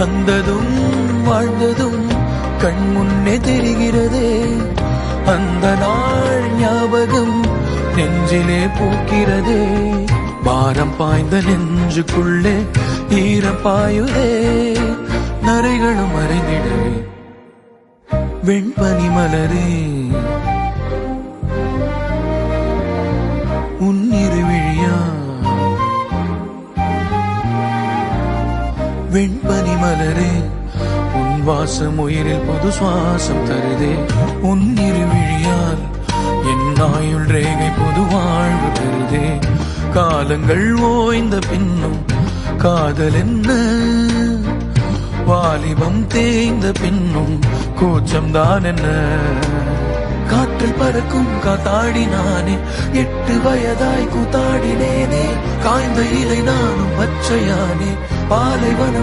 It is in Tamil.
வந்ததும் வாழ்ந்ததும் கண் முன்னே தெரிகிறதே. அந்த நாள் ஞாபகம் நெஞ்சிலே பூக்கிறதே. பாரம் பாய்ந்த நெஞ்சுக்குள்ளே ஈரம் பாயுதே. நரைகளும் மறைந்திடவே வெண்பனி மலரே உன்னிரு விழியா. வெண்பனி மலரே உன் வாசம் உயிரில் புது சுவாசம் தருதே. உன்னிரு விழியால் என் ஆயுள் ரேகை புது வாழ்வு தருதே. காலங்கள் ஓய்ந்த பின்னும் காதல் என்ன, வாலிபம் தேய்ந்த பின்னும் கூச்சம்தான் என்ன. காற்றில் பறக்கும் காத்தாடி நானே 8 வயதாய் கூத்தாடினேனே. காய்ந்த இலை நானும் பச்சையானே. பாலைவனம்